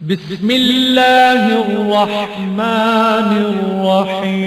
بسم الله الرحمن الرحیم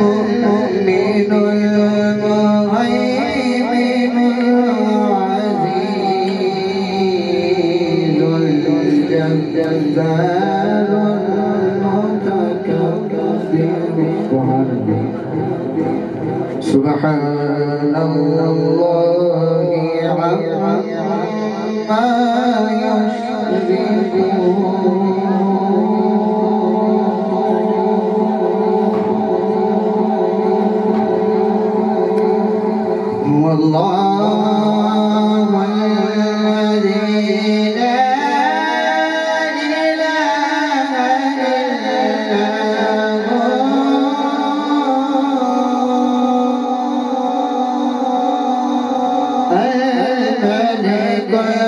المؤمن المهيمن العزيز الجبار المتكبر سبحان الله عما يشركون والله الذي لا إله إلا هو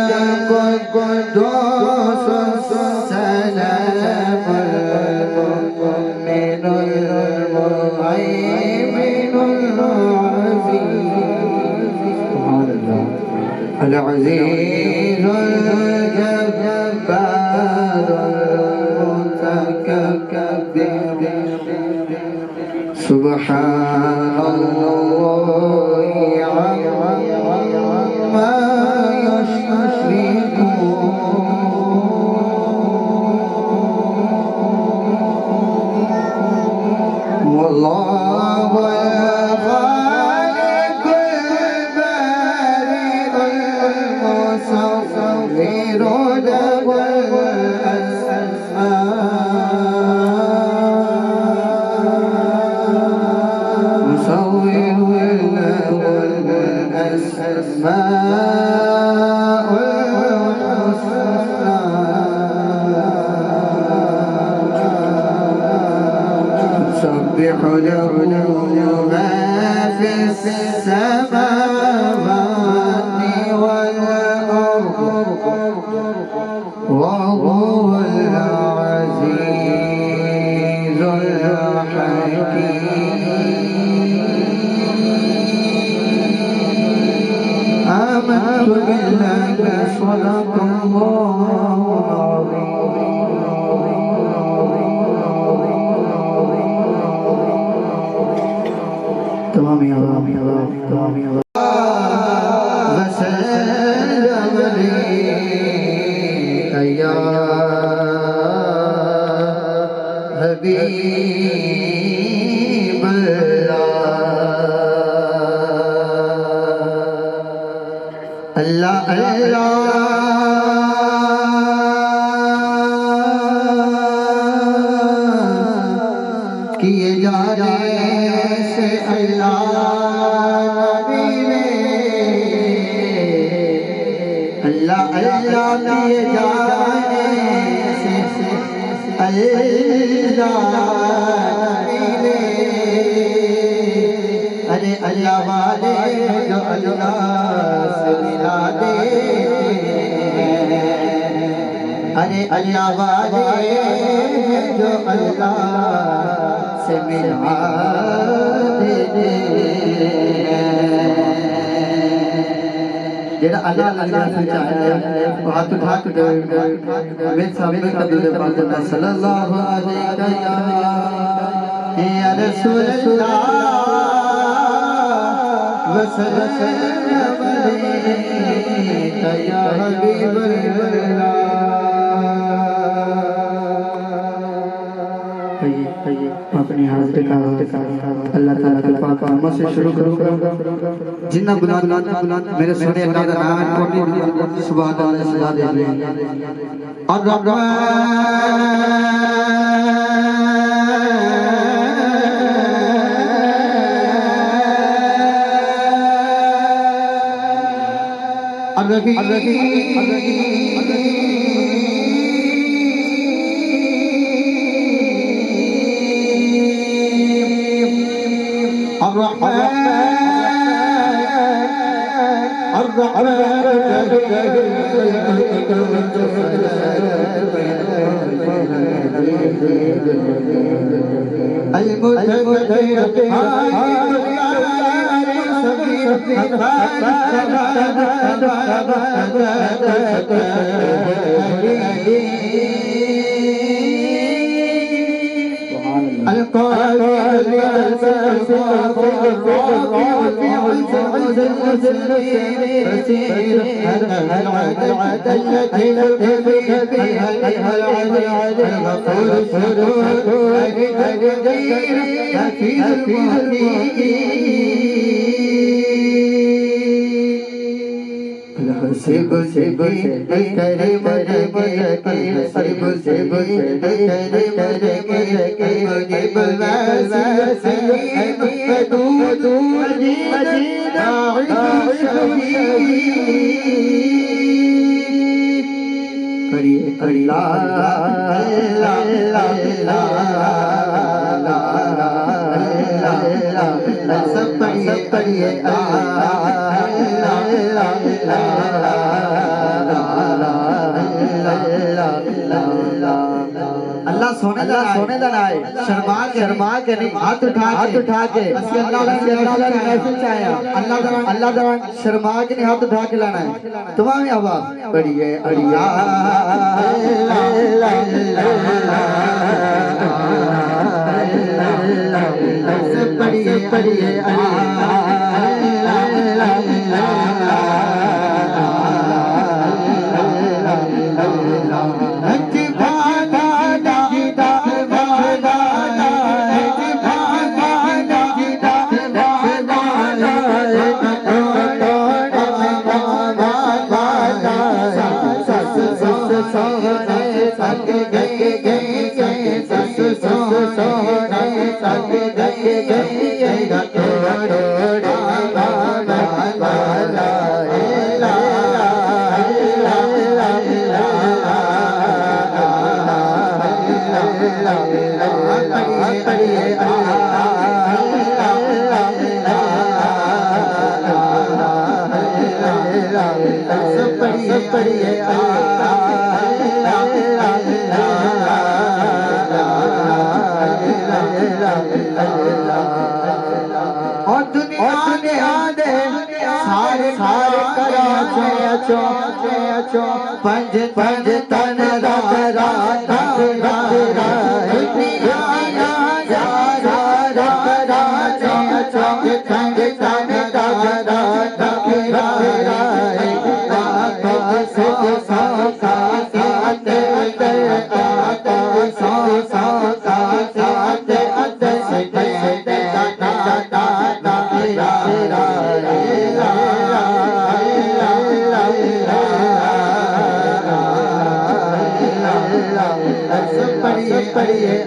الملك القدوس السلام المؤمن المهيمن العزيز الجبار المتكبر سبحان الله عما يشركون والله الخالق البارئ المصور له الأسماء الحسنى يسبح له ما في السماوات والأرض وهو العزيز الحكيم. آمنت بالله صدق الله العظيم. وسلم عليك يا حبيب الله کیے جانے سے اللہ کیے جانے سے ارے اللہ والے جو اللہ سے ملا دے ارے اللہ والے جو اللہ سے ملا دے جڑا اللہ سے چاہے ہاتھ اٹھا کے میرے سامنے قبول پاک صلی اللہ علیہ یا رسول اللہ وسلم علیک یا حبیب اللہ اپنی حاضر کا اللہ تعالیٰ کے پاک ناموں سے شروع کروں گا جنہ بلاد میرے سنے اللہ کا نام ہے سبحان اللہ سجا دے اللہ سونے دا نائے شرما کے نہیں ہاتھ اٹھا کے اللہ دا شرما کے نہیں ہاتھ اٹھا کے لانا ہے تمام آواز پڑھیے پڑھیے اور دنیا نے آدھے سارے کراچو پنج تن را پڑھیے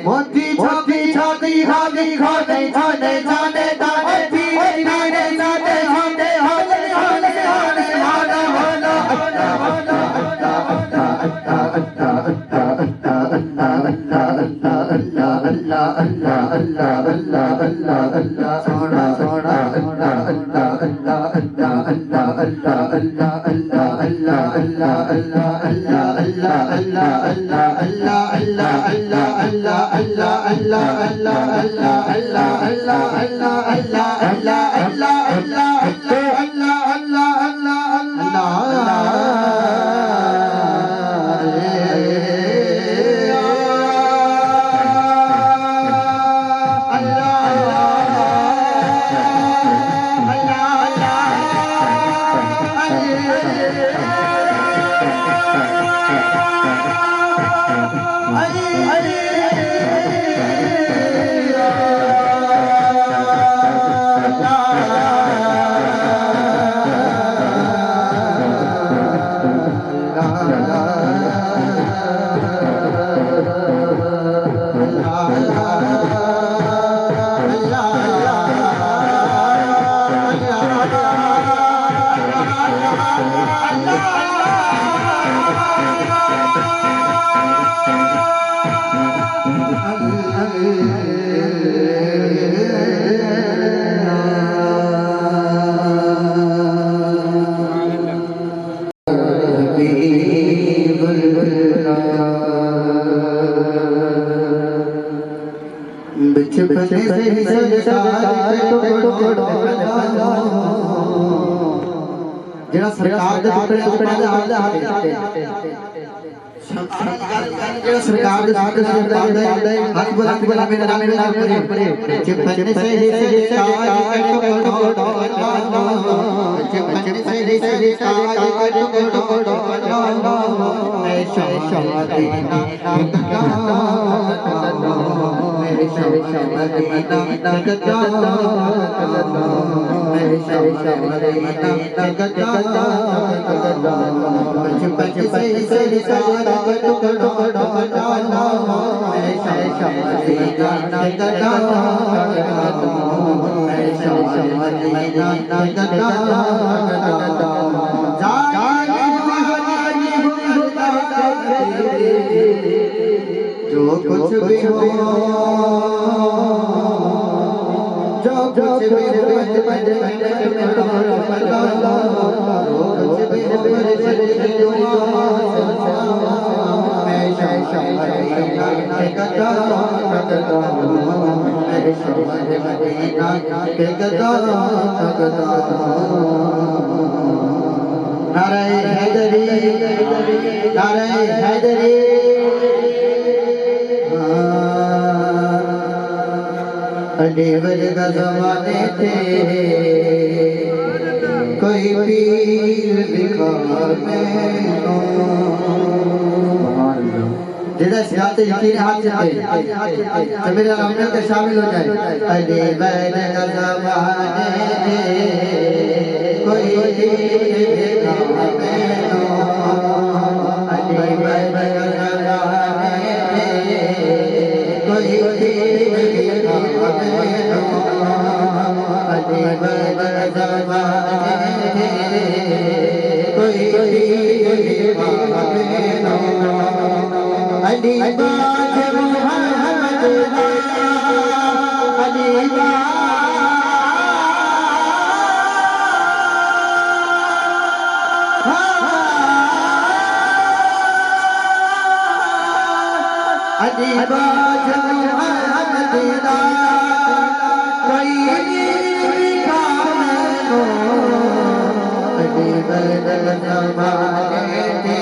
موتی چھوٹی چھوٹی ہادی کھونے چھونے چھونے دانے دھیرے دھیرے ساتے ہوتے ہوتے ہوتے ہوتے ہونا ہونا سونا سونا جڑا سرکار دے ٹکڑے ٹکڑے دے ہاتھ جڑا سرکار دے ٹکڑے ٹکڑے دے ہاتھ بلند بلند میرا نام پڑے چپنے سے سرکار چپنے سے سرکار اے شاہ مدینہ میرے شاہ مدینہ نگتا میرے شاہ مدینہ نگتا بچ سے سرکار ٹکڑا میرے شاہ مدینہ نگتا میرے شاہ مدینہ نگتا جو کچھ بھی ہو جو کچھ بھی ہو نعرہ حیدری نعرہ حیدری علی ورگا زمانے تھے کوئی پیر دکھانے جیسا سیاحت یقین ہاتھ سے تو میرے رامنے کا شامل ہو جائے علی ورگا زمانے تھے کوئی پیر دکھانے علی ورگا زمانے تھے کوئی پیر علی ورگا زمانے کوئی علی باز محمد علی علی باج محمد دا کوئی نہیں کامنو علی بدل زمانے تے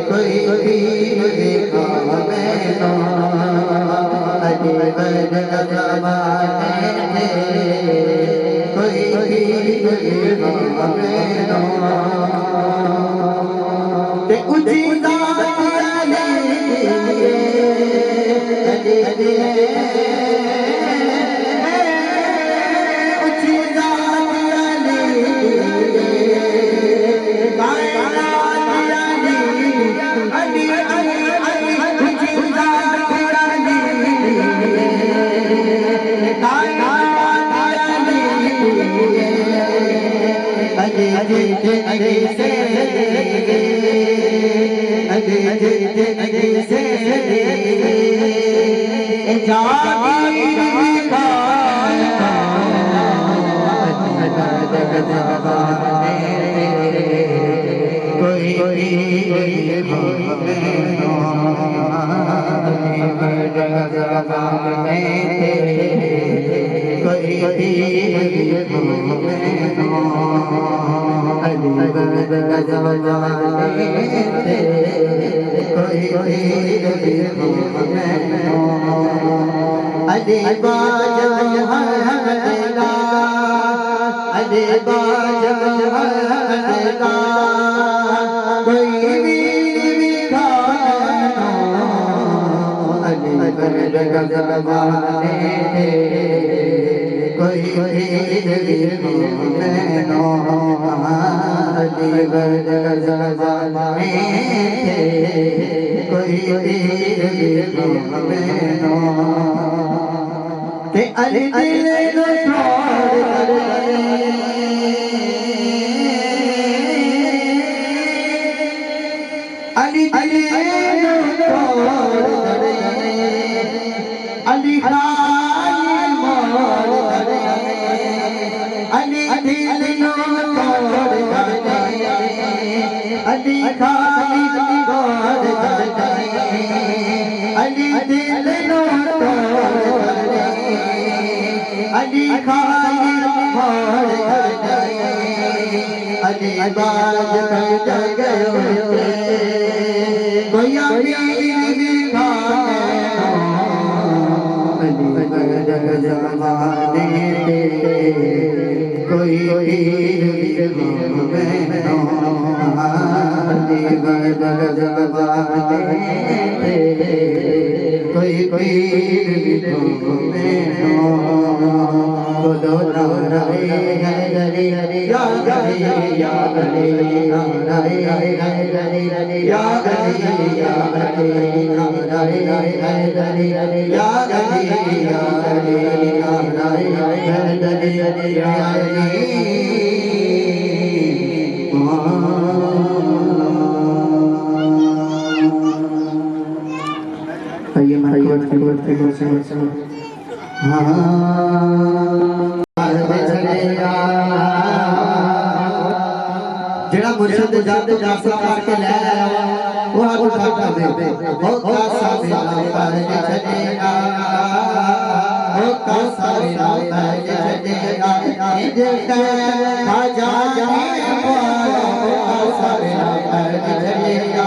کوئی نہیں کامنو علی بدل زمانے تے کوئی نہیں کامنو تے اونچی ذات علی اونچی ذات علی کائنات علی علی علی اونچی ذات علی کائنات علی علی علی سے علی باج محمد دا علی باج محمد دا کوئی نہیں کامنو علی بدل زمانے تے کوئی نہیں کامنو علی بدل زمانے تے کوئی نہیں کامنو تے علی دل نو چھوڑ کر علی دل نو چھوڑ کر علی خالی موڑ کر علی دل نو چھوڑ کر علی خالی موڑ کر علی دل نو علی خالی موڑ کر علی باج کر گئے کوئی امیر کامنو علی بدل زمانے تے کوئی نہیں کامنو علی بدل زمانے تے کوئی نہیں کامنو بولو نعرہ حیدری یا علی یا علی نعرہ حیدری یا علی یا علی نعرہ حیدری یا علی یا علی نعرہ حیدری یا علی یہ مرحبت جڑا مرشد جد جاسا کر کے لے آیا وہ ہاتھ اٹھا کر دے بہت کاسا میرا پہلے چلے گا بہت کاسا میرا پہلے چلے گا دیکھتا ہے خواجہ جانے پایا بہت کاسا میرا پہلے چلے گا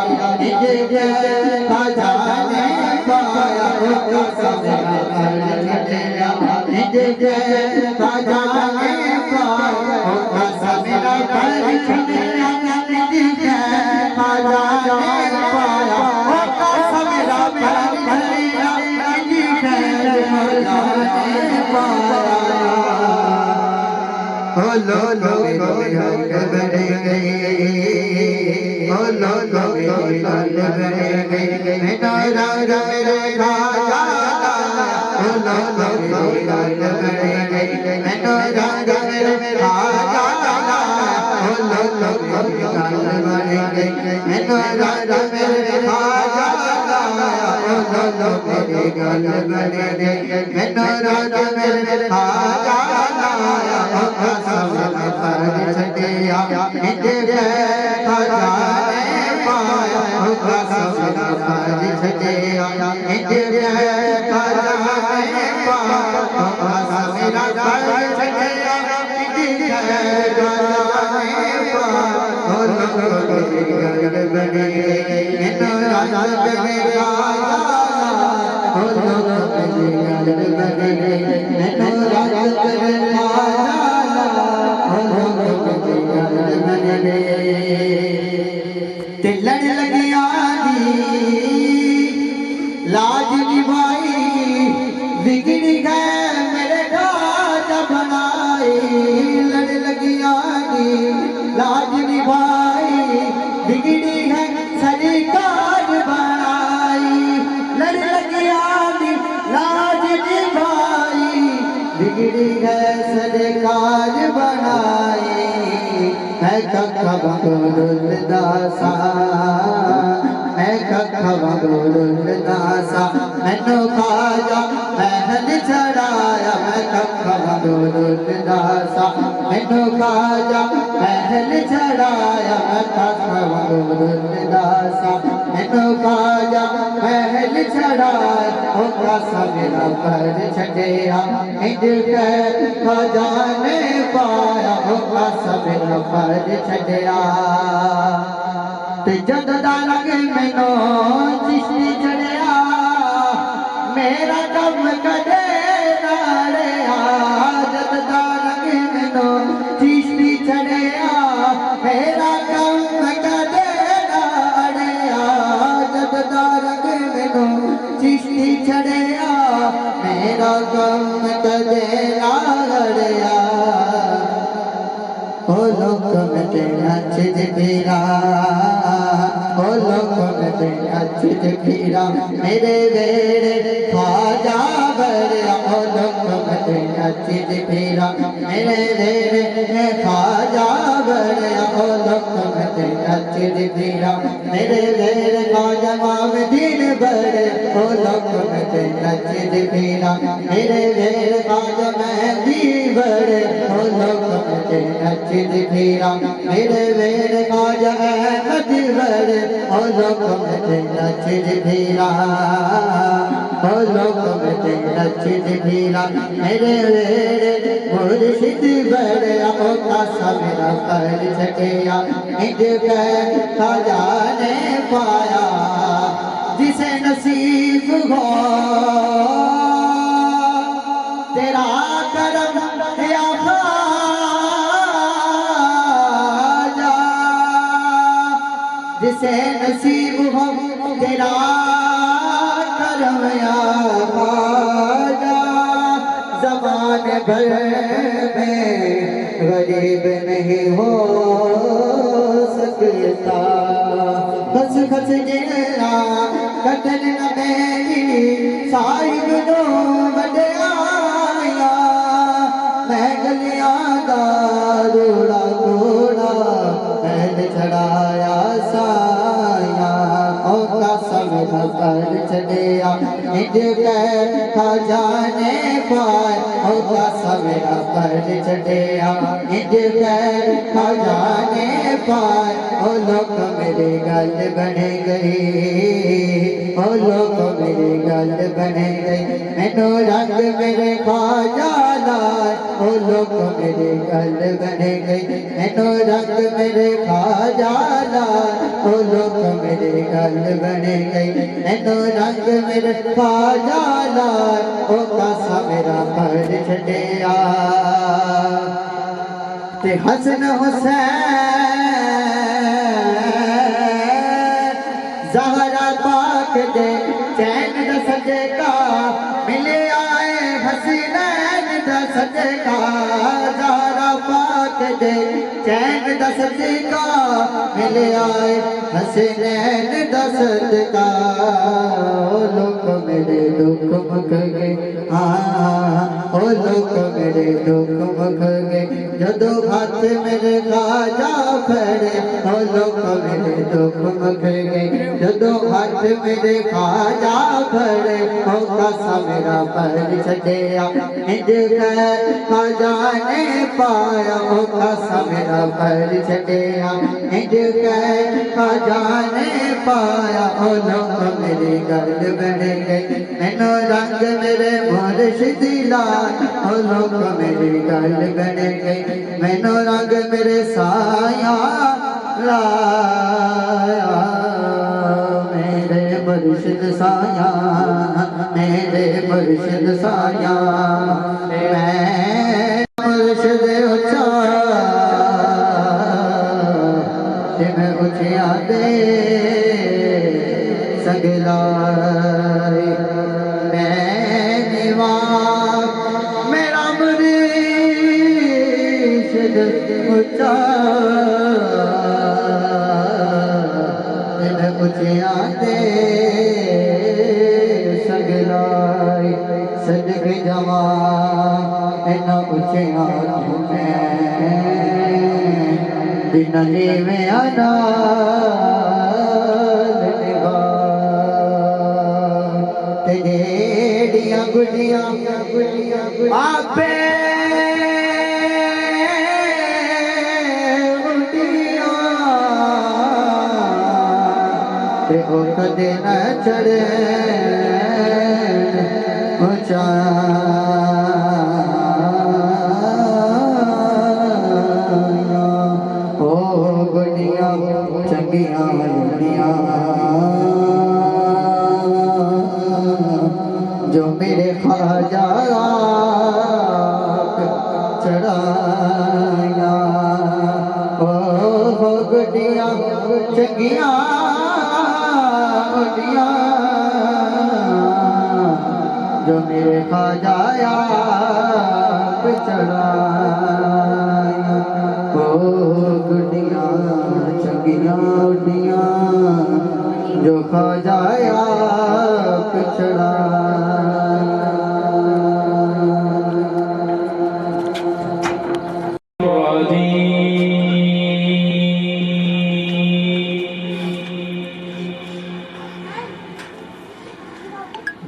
دیکھتا ہے خواجہ جانے پایا بہت کاسا میرا پہلے چلے گا دیکھتا ہے خواجہ جانے پایا بہت کاسا میرا پہلے چلے گا لو لو بڑے گئے لو لو بڑے گئے میرا میرے خواجہ لو لو بڑے گئے میرا میرے خواجہ لو لو بڑے گئے میرا میرے خواجہ لو لو بڑے گئے میرا میرے خواجہ پایا لڑ لگیا لاج نبھائی بگڑ گئے میرے راج بنائی لڑ لگیا لاج نبھائی بگڑی ہے سرکار بنائی لڑ لگیا لاج نبھائی بگڑی ہے سرکار بنائی ہے ککھا بگڑ داسا ہے ککھا بگڑ داسا مینو خواجہ محل چڑھایا ہے ککھا بگڑ داسا مینو خواجہ محل چڑھایا ہے ککھا بگڑ داسا مینو خواجہ محل چڑھایا او کاسا میرا پر چھٹیا انج کہ خواجہ نے پایا او کاسا میرا پر چھٹیا تے جد دا لگے مینو چشتی چڑھیا میرا کم کدے نہ رہیا جد دا لگے مینو چشتی چڑھیا میرا کم کدے نہ رہیا جد دا لگے مینو چشتی چڑھیا میرا کم کدے نہ رہیا او لوک مٹے نچد پھرا او لوک مٹے نچد پھرا میرے ویڑے خواجہ بڑیا او لوک مٹے نچد پھرا میرے ویڑے خواجہ بڑیا او لوک مٹے نچد پھرا میرے ویڑے خواجہ معبدین بڑے او لوک مٹے نچد پھرا میرے ویڑے خواجہ مہدی بڑے او لوک مٹے نچد پھرا میرے ویڑے خواجہ احمد بڑے او لوک مٹے نچد پھرا او لوک مٹے نچد پھرا میرے ویڑے مرشد بڑے او کاسا میرا پر چھٹیا انج کہ خواجہ نے پایا جسے نصیب ہو تیرا کرم یا خواجہ جسے نصیب ہو تیرا کرم یا خواجہ زمان بھر میں غریب نہیں ہو سکتا خس خس جنرا کٹن نہ میری صاحب نو بڑیا میں گلیاں دا روڑا توڑا پہل چڑھایا سایا او کاسا میرا پر چڑھیا انج کہ خواجہ نے پائے او کاسا میرا پر چڑھیا انج کہ خواجہ نے پائے او لوگ میری گل بن گئی او لوگ میری گل بن گئی مینو رنگ میرے خواجہ لائے او لوگ میری گل بن گئی مینو رنگ میرے خواجہ لائے او لوگ میری گل بن گئی مینو رنگ میرے خواجہ لائے او کاسا میرا پر چھٹیا تے حسن حسین زہرا پاک دے چین دا صدقہ ملے آئے حسینین دا صدقہ زہرا پاک دے چین دا صدقہ ملے آئے حسینین دا صدقہ او لوگ میرے دکھ مک گئے او لوگ میرے دکھ مک گئے جدو ہاتھ میرے خواجہ پھڑے او لوگ میرے دکھ مک گئے جدو ہاتھ میرے خواجہ کھڑے ہو کسا میرا پر چھڈیا انج خیر خواجہ نے پایا ہو کسا میرا پر چھڈیا انج خیر خواجہ نے پایا ہو لوگ میری گل بن گئی مینو رنگ میرے مرشد لال ہو لوگ میری گل بن گئی مینو رنگ میرے سایہ لایا میرے مرشد سایہ میرے مرشد سایہ میں مرشد اچھا میں اچھیا دے سگلائی میں نیوان میرا مرشد اچھا میں اچھیا دے سگلائی صدق جوان اینا اچھیا دنلی میں آنا تیریاں گڈیاں آپے گڈیاں تے او کدے نہ چڑھے اونچا چنگیاں لڑیاں جو میرے خواجہ چڑھایا او گڈیاں چنگیاں گڈیاں جو میرے خواجہ چڑھایا او گڈیاں چنگیاں گڈیاں جو خواجہ چڑھایا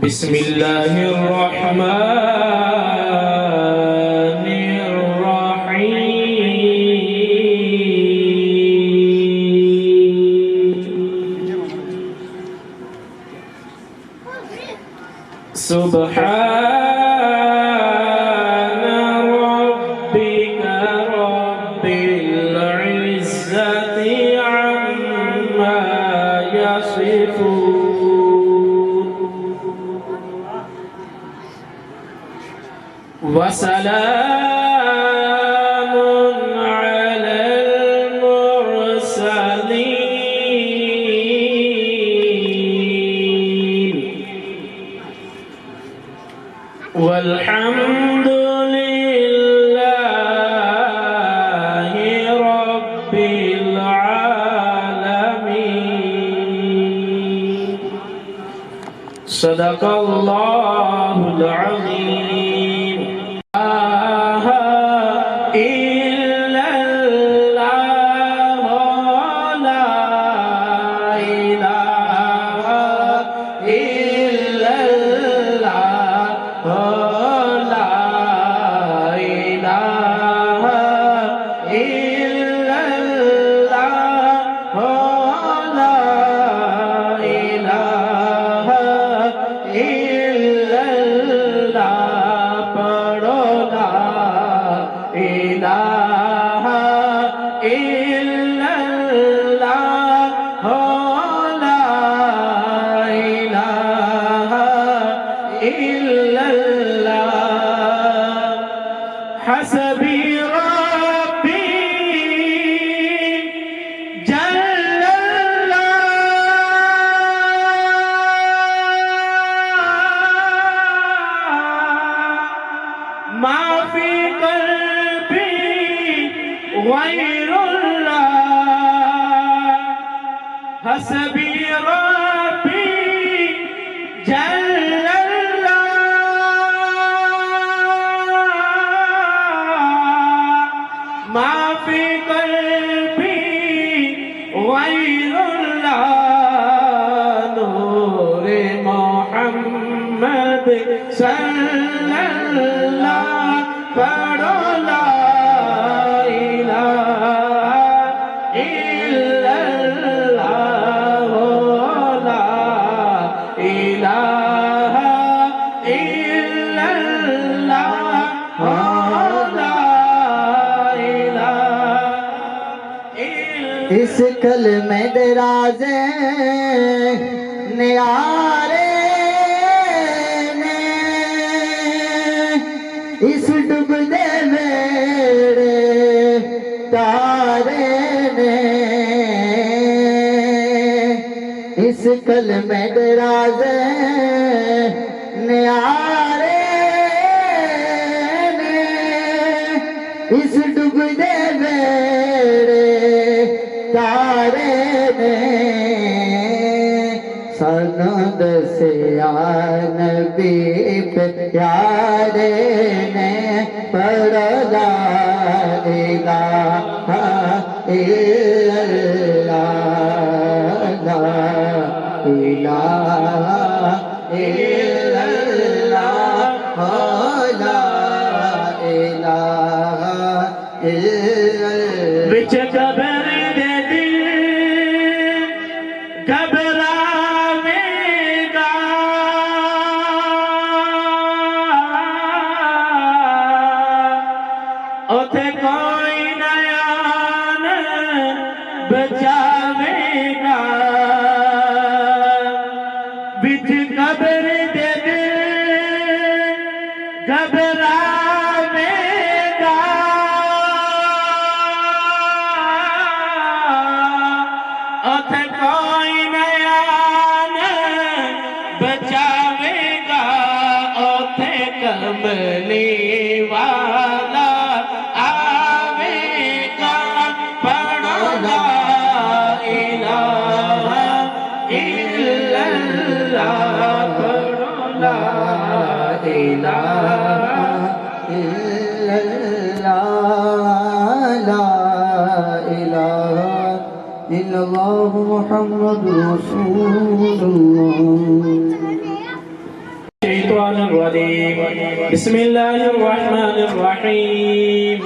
بسم اللہ الرحمن الرحیم سبحان ربك رب العزة عما يصفون وسلام على المرسلين والحمد لله رب العالمين صدق الله العظيم حسبي ربي جل الله ما في قلبي غير الله حسبي ربي جل ما في قلبي غير الله محمد صلی اللہ پڑھو لا الہ الا اللہ لا الہ الا اللہ لا الہ الا اس کلمے دراز نیارے نے اس ڈوبدے میرے تارے نے اس کلمے دراز نیارے نے اس ڈوبدے میرے تارے نے سند سے یا نبی پیارے نے پڑھ لا الہ الا اللہ لا الہ الا اللہ لا الہ الا اللہ وچ قبر دے دل گھبراوے گا اوتھے کوئی نیان بچاوے گا وچ قبر دے دل گھبراوے گا اوتھے کوئی نیان بچاوے گا اوتھے کملی والا آوے گا پڑھو لا الہ الا اللہ پڑھو لا الہ إلا الله لا إله إلا الله محمد رسول الله الشيطان الرجيم بسم الله الرحمن الرحيم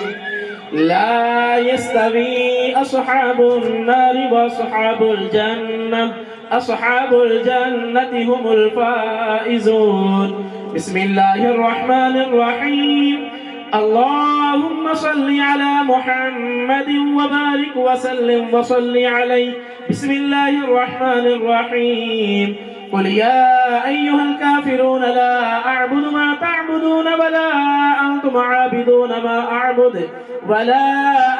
لا يستوي أصحاب النار وأصحاب الجنة أصحاب الجنة هم الفائزون بسم الله الرحمن الرحيم اللهم صل على محمد وبارك وسلم وصل عليه بسم الله الرحمن الرحيم قل يا أيها الكافرون لا أعبد ما تعبدون ولا أنتم عابدون ما أعبد ولا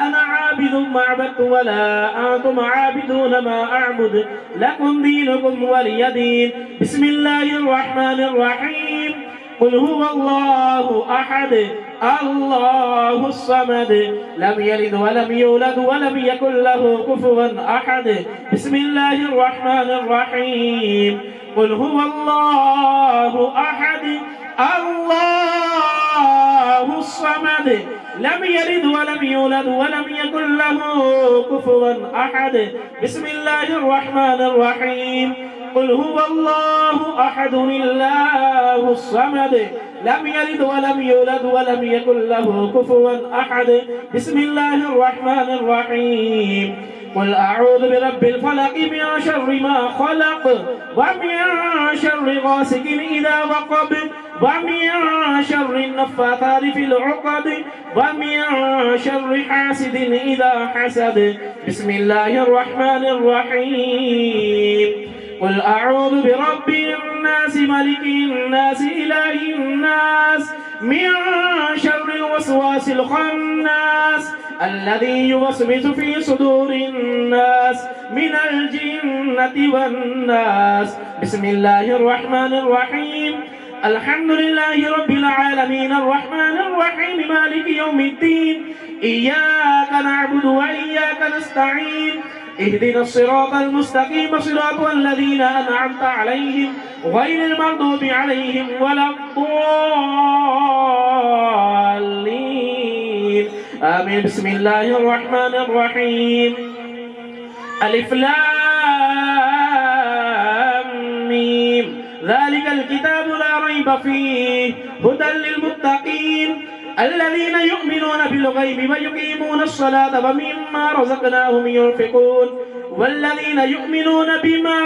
أنا عابد ما عبدت ولا أنتم عابدون ما أعبد لكم دينكم ولي دين بسم الله الرحمن الرحيم قل هو الله أحد الله الصمد لم يلد ولم يولد ولم يكن له كفوا أحد بسم الله الرحمن الرحيم قل هو الله أحد الله الصمد لم يلد ولم يولد ولم يكن له كفوا أحد بسم الله الرحمن الرحيم قل هو الله أحد الله الصمد لم يلد ولم يولد ولم يكن له كفوا أحد بسم الله الرحمن الرحيم قل أعوذ برب الفلق من شر ما خلق ومن شر غاسق إذا وقب ومن شر النفاثات في العقد ومن شر حاسد إذا حسد بسم الله الرحمن الرحيم قل أعوذ برب الناس ملك الناس إله الناس من شر الوسواس الخناس الذي يوسوس في صدور الناس من الجنة والناس بسم الله الرحمن الرحيم الحمد لله رب العالمين الرحمن الرحيم مالك يوم الدين إياك نعبد وإياك نستعين اهدنا الصراط المستقيم صراط الذين أنعمت عليهم غير المغضوب عليهم ولا الضالين آمين بسم الله الرحمن الرحيم ألف لام ميم ذلك الكتاب لا ريب فيه هدى للمتقين الذين يؤمنون بالغيب ويقيمون الصلاة ومما رزقناهم ينفقون والذين يؤمنون بما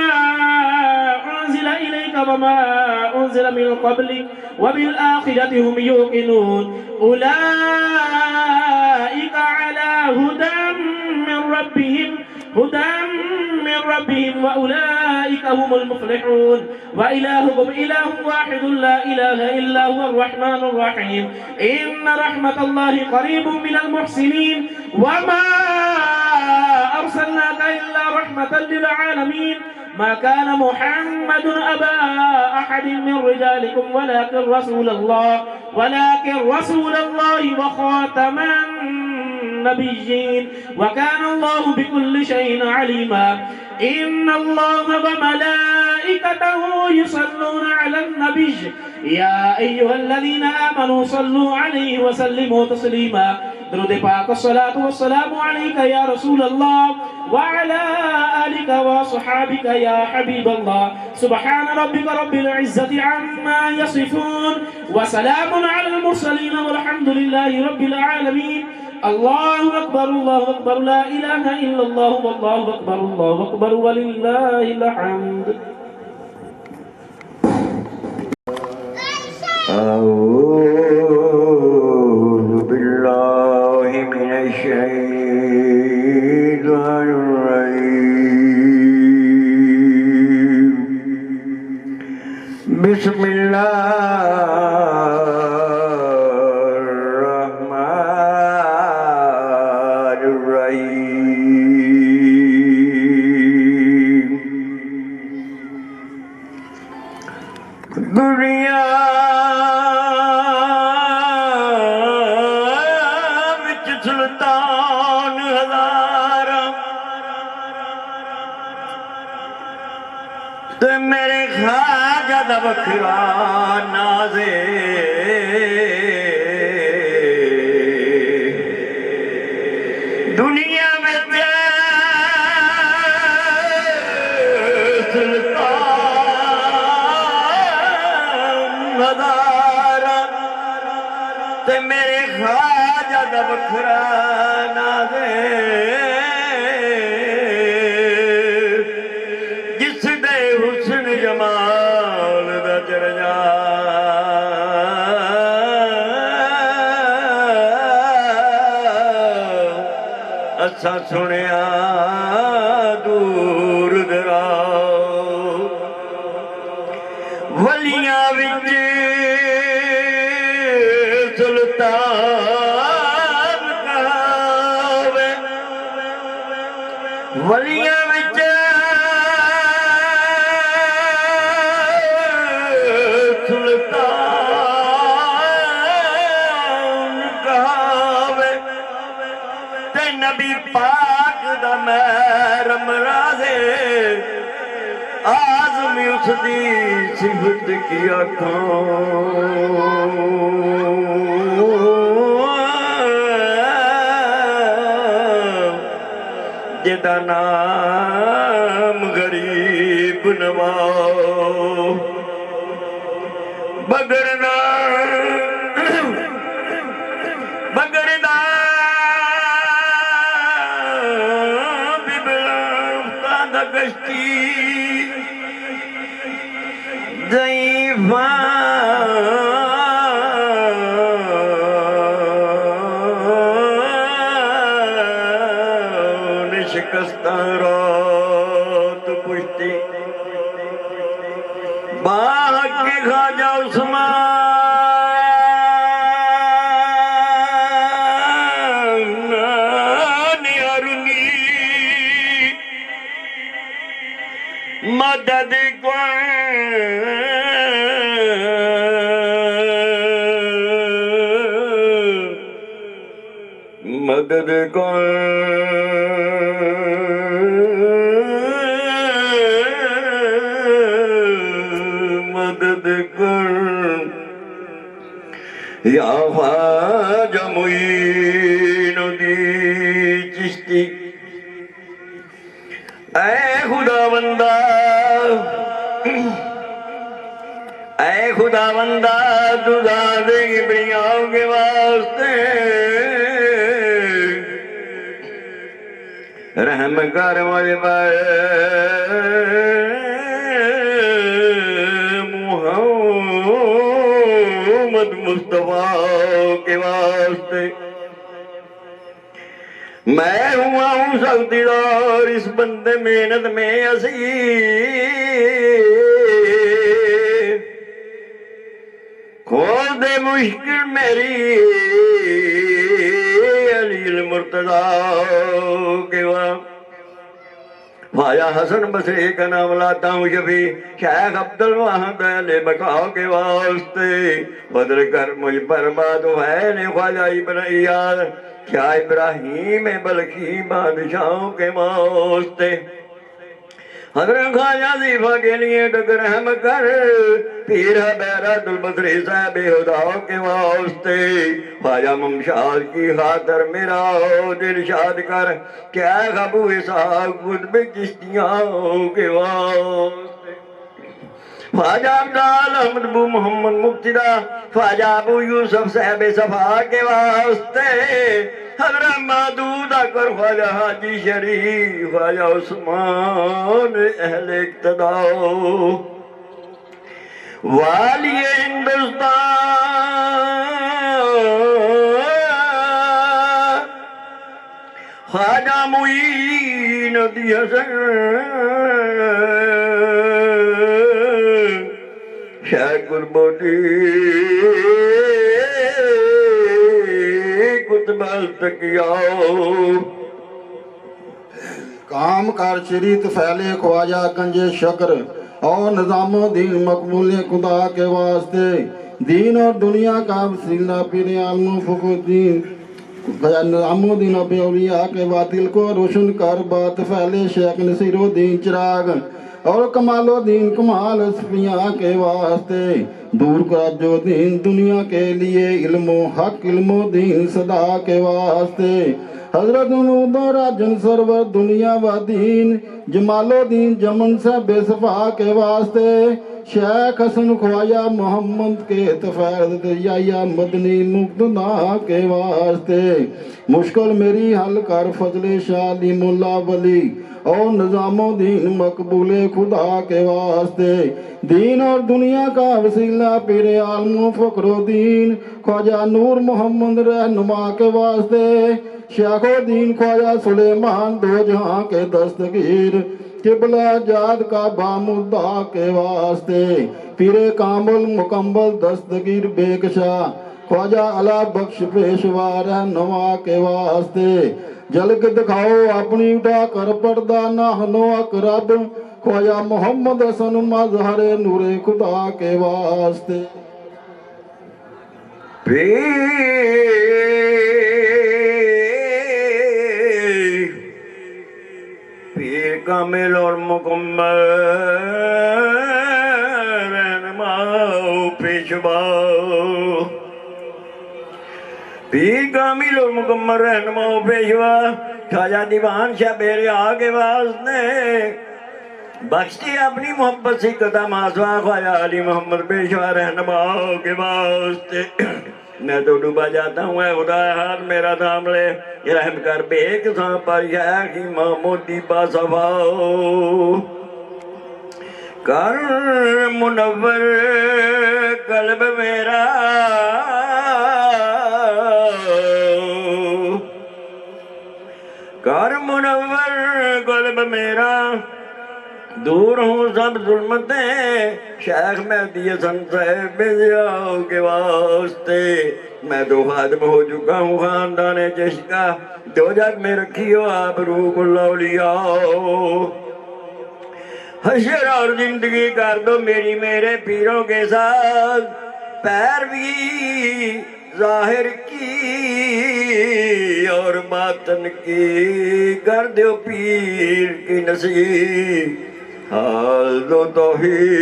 أنزل إليك وما أنزل من قبلك وبالآخرة هم يوقنون أولئك على هدى من ربهم وأولئك هم المفلحون وإلهكم إله واحد لا إله إلا هو الرحمن الرحيم إن رحمة الله قريب من المحسنين وما أرسلناك إلا رحمة للعالمين ما كان محمد أبا أحد من رجالكم ولكن رسول الله وخاتم النبيين وكان الله بكل شيء عليما إن الله وملائكته يصلون على النبي يا أيها الذين آمنوا صلوا عليه وسلموا تسليما درود پاک الصلاة والسلام عليك يا رسول الله وعلى آلك وصحابك يا حبيب الله سبحان ربك رب العزة عما يصفون وسلام على المرسلين والحمد لله رب العالمين الله أكبر لا إله إلا الله والله أكبر ولله الحمد أعوذ بالله من الشيطان الرجيم بسم الله الرحمن الرحيم دنیا وچ سلطان ہزاراں تے میرے خواجہ دا وکھرا نازے دنیا میں سلطان ہزاراں تے میرے خواجہ دا وکھرا نازے جس دے حسن جمال دا درجہ اساں سنیا دور دراز ولیاں وچ سلطان کہاوے ولیاں وچ سلطان کہاوے تے نبی پاک دا محرم رازے آزمی اس دی صفت کی جدا نام غریب نواز بگڑنا ببلا گشتی ضعیفان شکستہ رات پشتی باغ کے خواجہ عثمان ارنی مدد مدد مدد یا خواجہ معین الدین چشتی اے خدا بندہ اے اے خدا بندہ تجھا دے بریاں کے واسطے رحم کر مجھ پر محمد مصطفیٰ کے واسطے میں ہوا ہوں سختی دار اس بندے محنت میں کھول دے مشکل میری علی المرتضیٰ کے واسطے خواجہ حسن بصری کا نام لاتا ہوں شفیع شیخ عبد الواحد علی بقا کے واسطے بدر کر مجھ پر بات ہے خواجہ ابن ایاد کیا ابراہیم بلخی بادشاہوں کے واسطے حضرت خواجہ زیفہ کے لیے ڈگ رحم کر پیر بیرت البصری صاحب خدا کے واسطے خواجہ ممشاد کی خاطر میرا دل شاد کر کیا ابو اسحاق قطب چشتیاں کے واسطے خواجہ عبدال احمد ابو محمد مقتدی خواجہ ابو یوسف صاحب صفا کے واسطے حضرت مادود اکبر خواجہ حاجی شریف خواجہ عثمان اہل اقتداء والی ہندوستان خواجہ معین الدین حسن شیخ البوٹی قطب التقیاء کام کار شریعت پھیلے خواجہ گنج شکر اور نظام الدین مقبول خدا کے واسطے دین اور دنیا کا وسیلہ پیر عالم فخر الدین نظام الدین اب اولیاء کے باطل کو روشن کر بات پھیلے شیخ نصیر الدین چراغ اور کمال الدین کمال صفیہ کے واسطے دور کر جو دین دنیا کے لیے علم و حق علم و دین صدا کے واسطے حضرت محمود راجن سرور دنیا و دین جمال الدین جمن سے بے صفا کے واسطے شیخ حسن خواجہ محمد کے تفیض دریائیہ مدنی مقتدا کے واسطے مشکل میری حل کر فضل شاہ علیم اللہ ولی اور نظام الدین مقبول خدا کے واسطے دین اور دنیا کا وسیلہ پیر عالم فخر الدین خواجہ نور محمد رہنما کے واسطے شیخ الدین خواجہ سلیمان دو جہاں کے دستگیر قبلہ جاد کا بامدہ کے واسطے پیر کامل مکمل دستگیر بیکشا خواجہ علا بخش پیشوا رہنما کے واسطے جل کے دکھاؤ اپنی اٹھا کر پردہ نحنو اقرب خواجہ محمد حسن مظہر نور خدا کے واسطے پیر کامل اور مکمل رہنما پیشوا پیر کامل اور مکمل رہنما پیشوا خواجہ دیوان شاہ بیریا کے واسطے بخشتی اپنی محبت سے قدم آسوا خواجہ علی محمد پیشوا رہنما کے واسطے میں تو ڈوبا جاتا ہوں اے خدا ہاتھ میرا تھام لے رحم کر بے کساں پر شیخ محمودی باصفاؤ کر منور قلب میرا کر منور قلب میرا دور ہوں سب ظلمتیں شیخ مہدی حسن صاحب ضیاء کے واسطے میں تو خادم ہو چکا ہوں خاندان چشکا دو جگ میں رکھی ہو آپ روح الاولیاء حشر اور زندگی کر دو میری میرے پیروں کے ساتھ پیروی ظاہر کی اور باطن کی کر دو پیر کی نصیب حال دو توحید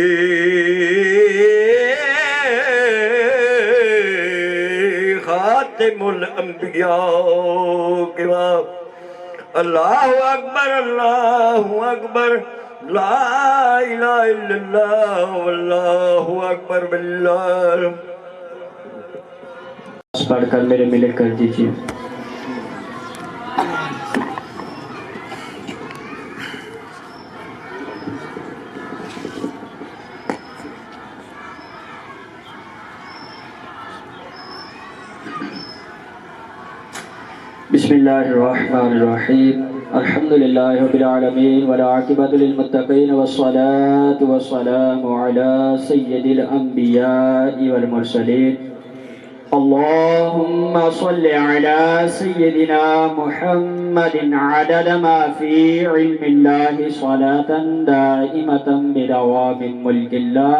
خاتم الانبیاء کے بعد اللہ اکبر لا الہ الا اللہ واللہ اکبر باللہ. پڑھ کر میرے ملک کر دیجیے. بسم اللہ الرحمن الرحیم. الحمد للہ رب العالمین والعاقبۃ للمتقین والصلاة والسلام علی سید الانبیاء والمرسلین. اللهم صل على سيدنا محمد عدد ما في علم الله صلاة دائمة بدوام ملك الله.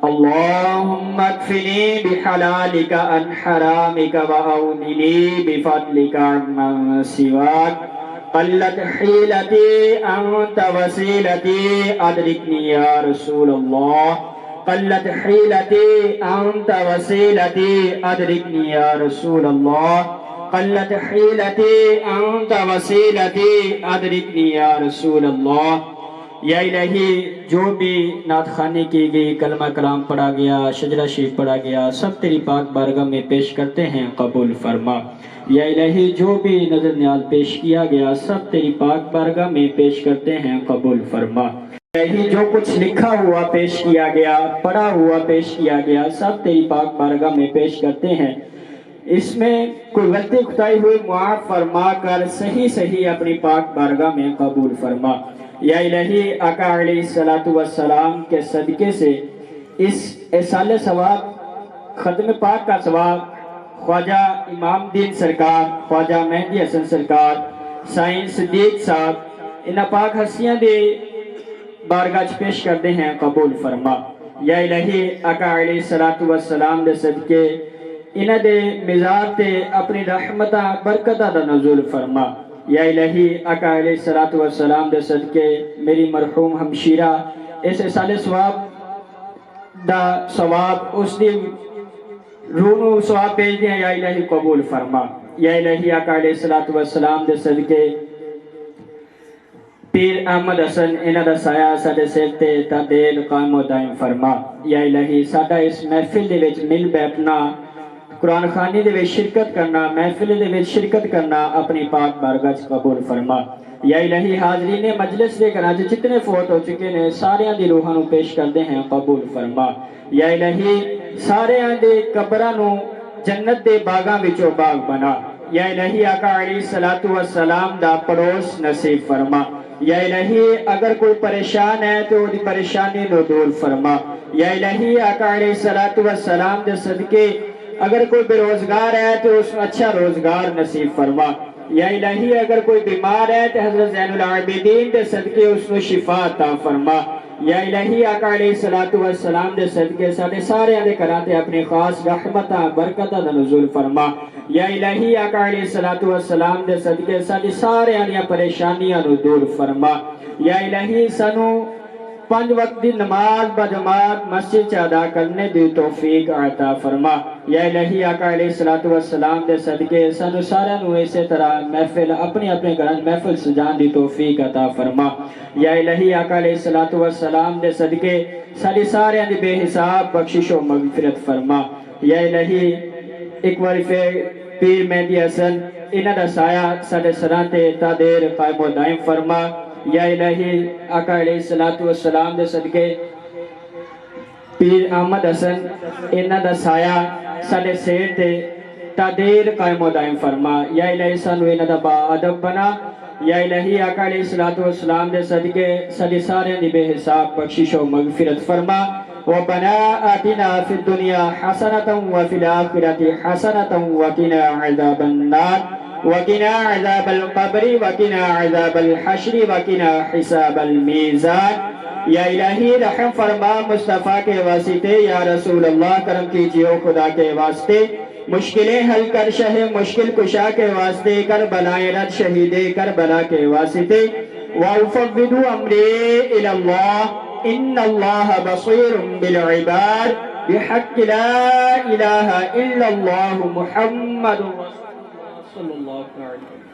اللهم اكفني بحلالك عن حرامك وأغنني بفضلك عمن سواك. قلت حيلتي أنت وسيلتي أدركني يا رسول الله. قلت حيلتي أنت وسيلتي أدركني يا رسول الله. قلت حيلتي أنت وسيلتي أدركني يا رسول الله. یا الہی جو بھی نعت خوانی کی گئی، کلمہ کلام پڑھا گیا، شجرہ شریف پڑھا گیا، سب تیری پاک بارگاہ میں پیش کرتے ہیں، قبول فرما. یا الہی جو بھی نظر نیاز پیش کیا گیا، سب تیری پاک بارگاہ میں پیش کرتے ہیں، قبول فرما. الہی جو کچھ لکھا ہوا پیش کیا گیا، پڑھا ہوا پیش کیا گیا، سب تیری پاک بارگاہ میں پیش کرتے ہیں. اس میں کوئی غلطی خطائی ہوئی معاف فرما کر صحیح اپنی پاک بارگاہ میں قبول فرما. یا الہی آقا علیہ السلام کے صدقے سے اس احصال ثواب، ختم پاک کا ثواب خواجہ امام دین سرکار، خواجہ مہدی حسن سرکار، سائیں صدیق صاحب، ان پاک ہستیاں دے بارگاہ چ پیش کرتے ہیں، قبول فرما. یا الہی آقا علیہ السلام دے صدقے انہاں دے مزار تے اپنی رحمتاں برکتاں دا نزول فرما. یا الہی آقا علیہ السلام دے صدقے میری مرحوم ہمشیرہ اس احصال ثواب دا ثواب اس دی رونو ثواب بھیج دیں. یا الہی قبول فرما. یا الہی آقا علیہ السلام دے صدقے پیر احمد حسن انہاں دا سایہ ساڈے سر تے تا دل قائم و دائم فرما. یا الہی ساڈا اس محفل دے وچ مل بیٹھنا، قرآن خوانی دے وچ شرکت کرنا، محفل دے وچ شرکت کرنا اپنی پاک بارگاہ چ قبول فرما. یا الہی حاضرین مجلس دے گھراں چ جتنے فوت ہو چکے نے ساریاں دی روحاں نو پیش کردے ہیں، قبول فرما. یا الہی ساریاں دے قبراں نو جنت دے باغاں وچوں باغ بنا. یا الہی آقا علیہ السلام دا پڑوس نصیب فرما. یا الہی اگر کوئی پریشان ہے تو دی پریشانی نو دور فرما. یا الہی آقا علیہ السلام دے صدقے اگر کوئی بے روزگار ہے تو اس کو اچھا روزگار نصیب فرما. یا الہی اگر کوئی بیمار ہے تو حضرت زین العابدین دے صدقے اس کو شفا عطا فرما. یا الہی آقا علیہ السلام دے صدقے سارے سارے دے گھراں تے اپنی خاص رحمتاں برکتاں دا نزول فرما. یا الہی آقا علیہ السلام دے صدقے ساری سارے دیاں پریشانیاں نو دور فرما. یا الہی سانو 5 وقت دی نماز بجماعت مسجد ادا کرنے دی توفیق عطا فرما. یا الہی آقا علیہ السلام دے صدقے سانو سارے نو اسی طرح محفل اپنے اپنے گھراں محفل سجان دی توفیق عطا فرما. یا الہی آقا علیہ السلام دے صدقے ساری سارے دی بے حساب بخشش و مغفرت فرما. یا الہی ایک بار پھر پیر مہدی حسن انہاں دا سایہ ساڈے سراں تے تا دیر قائم و دائم فرما. یا الہی آقا علیہ السلام دے صدقے پیر احمد حسن انہاں دا سایہ ساڈے سر تے تا دیر قائم و دائم فرما. یا الہی سانو انہاں دا با ادب بنا. یا الہی آقا علیہ السلام دے صدقے ساڈے سارے دی بے حساب بخشش و مغفرت فرما. ربنا آتنا فی الدنیا حسنة وفی الآخرة حسنة وقنا عذاب النار وقنا عذاب القبر وقنا عذاب الحشر وقنا حساب المیزان. یا الہی رحم فرما مصطفیٰ کے واسطے. یا رسول اللہ کرم کیجئے خدا کے واسطے. مشکلیں حل کر شہ مشکل کشا کے واسطے. کربلائے رد شہید کربلا کے واسطے. وَأُفَوِّضُ أَمْرِي إِلَى اللَّهِ إِنَّ اللَّهَ بَصِيرٌ بِالْعِبَادِ بِحَقِّ لَا إِلَهَ إِلَّا اللَّهُ مُحَمَّدٌ رَسُولُ اللَّهِ صلی اللہ علیہ وسلم.